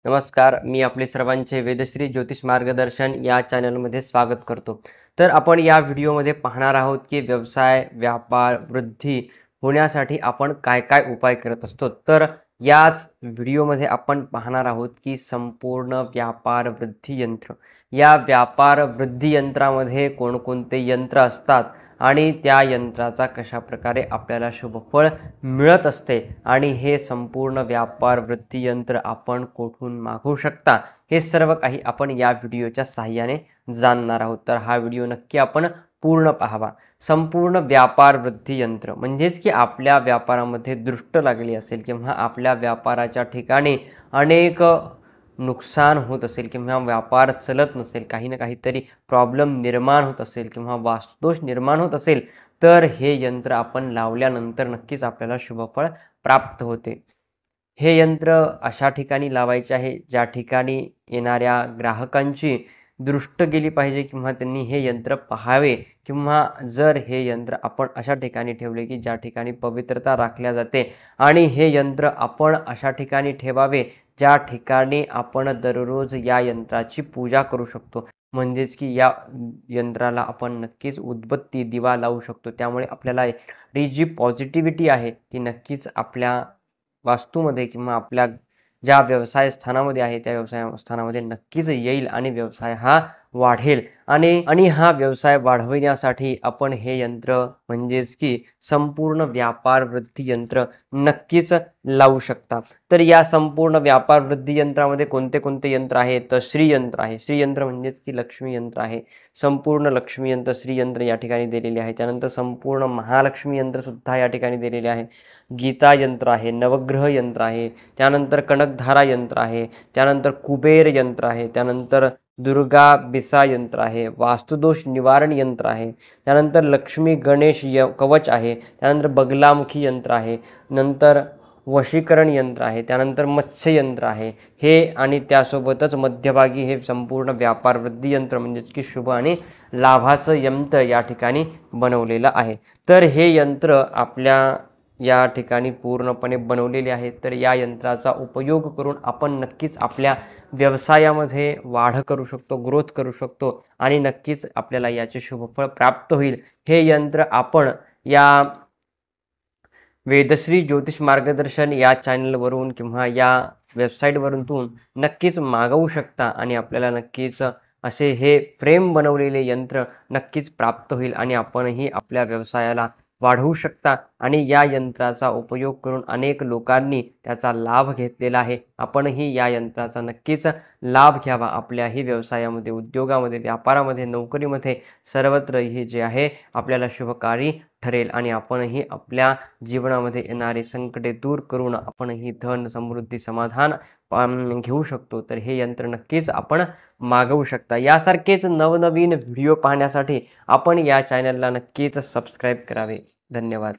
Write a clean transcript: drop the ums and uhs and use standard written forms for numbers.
नमस्कार, मी आपले सर्वांचे वेदश्री ज्योतिष मार्गदर्शन या चॅनलमध्ये स्वागत करतो। तर आपण या व्हिडिओमध्ये पाहणार आहोत की व्यवसाय, व्यापार, वृद्धी होण्यासाठी आपण काय-काय उपाय करत असतो। तर याच व्हिडिओमध्ये आपण पाहणार आहोत की संपूर्ण व्यापार वृद्धी यंत्र। या व्यापार वृद्धी यंत्रामध्ये कोणकोणते यंत्र असतात आणि त्या यंत्राचा कशाप्रकारे आपल्याला शुभफळ मिळत असते आणि हे संपूर्ण व्यापार वृद्धी यंत्र आपण कुठून मागवू शकता, हे सर्व काही आपण या व्हिडिओच्या सहाय्याने जाणणार आहोत। तर हा व्हिडिओ नक्की आपण पूर्ण पाहावा। संपूर्ण व्यापार वृद्धी यंत्र म्हणजेच की आपल्या व्यापारामध्ये दृष्ट लागली असेल किंवा आपल्या व्यापाराच्या ठिकाणी अनेक नुकसान होत असेल किंवा व्यापार चलत नसेल, काही ना काहीतरी प्रॉब्लेम निर्माण होत असेल किंवा वास्तुदोष निर्माण होत असेल, तर हे यंत्र आपण लावल्यानंतर नक्कीच आपल्याला शुभफळ प्राप्त होते। हे यंत्र अशा ठिकाणी लावायचे आहे ज्या ठिकाणी येणाऱ्या ग्राहकांची दृष्ट गेली पाहिजे किंवा त्यांनी हे यंत्र पाहावे, किंवा जर हे यंत्र आपण अशा ठिकाणी ठेवले की ज्या ठिकाणी पवित्रता राखल्या जाते आणि हे यंत्र आपण अशा ठिकाणी ठेवावे ज्या ठिकाणी आपण दररोज या यंत्राची पूजा करू शकतो। म्हणजेच की या यंत्राला आपण नक्कीच उदबत्ती दिवा लावू शकतो। त्यामुळे आपल्याला ही जी पॉझिटिव्हिटी आहे ती नक्कीच आपल्या वास्तूमध्ये किंवा आपल्या ज्या व्यवसाय स्थानामध्ये आहे त्या व्यवसाय स्थानामध्ये नक्कीच येईल आणि व्यवसाय हा वाढेल। आणि हा व्यवसाय वाढविण्यासाठी आपण हे यंत्र म्हणजेच की संपूर्ण व्यापार वृद्धी यंत्र नक्कीच लावू शकता। तर या संपूर्ण व्यापार वृद्धी यंत्रामध्ये कोणते कोणते यंत्र आहे, तर श्री यंत्र आहे। श्री यंत्र म्हणजेच की लक्ष्मी यंत्र आहे। संपूर्ण लक्ष्मी यंत्र, श्री यंत्र या ठिकाणी दिलेले आहे। त्यानंतर संपूर्ण महालक्ष्मी यंत्र सुद्धा या ठिकाणी दिलेले आहे। गीता यंत्र आहे, नवग्रह यंत्र आहे, त्यानंतर कनकधारा यंत्र आहे, त्यानंतर कुबेर यंत्र आहे, त्यानंतर दुर्गा बिसा यंत्र आहे, वास्तुदोष निवारण यंत्र आहे, त्यानंतर लक्ष्मी गणेश कवच आहे, त्यानंतर बगलामुखी यंत्र आहे, नंतर वशीकरण यंत्र आहे, त्यानंतर मत्स्य यंत्र आहे। हे आणि त्यासोबतच मध्यभागी हे संपूर्ण व्यापार वृद्धी यंत्र म्हणजेच की शुभ आणि लाभाचं यंत्र या ठिकाणी बनवलेलं आहे। तर हे यंत्र आपल्या या ठिकाणी पूर्णपणे बनवलेले आहे। तर या यंत्राचा उपयोग करून आपण नक्कीच आपल्या व्यवसायामध्ये वाढ करू शकतो, ग्रोथ करू शकतो आणि नक्कीच आपल्याला याचे शुभफळ प्राप्त होईल। हे यंत्र आपण या वेदश्री ज्योतिष मार्गदर्शन या चॅनलवरून किंवा या वेबसाईटवरून नक्कीच मागवू शकता आणि आपल्याला नक्कीच असे हे फ्रेम बनवलेले यंत्र नक्कीच प्राप्त होईल आणि आपणही आपल्या व्यवसायाला वाढवू शकता। आणि या यंत्राचा उपयोग करून अनेक लोकांनी त्याचा लाभ घेतलेला आहे। आपणही या यंत्राचा नक्कीच लाभ घ्यावा। आपल्याही व्यवसायामध्ये, उद्योगामध्ये, व्यापारामध्ये, नोकरीमध्ये सर्वत्र हे जे आहे आपल्याला शुभकारी ठरेल आणि आपणही आपल्या जीवनामध्ये येणारे संकटे दूर करून आपणही धन, समृद्धी, समाधान घेऊ शकतो। तर हे यंत्र नक्कीच आपण मागवू शकता। यासारखेच नवनवीन व्हिडिओ पाहण्यासाठी आपण या चॅनलला नक्कीच सबस्क्राईब करावे। धन्यवाद।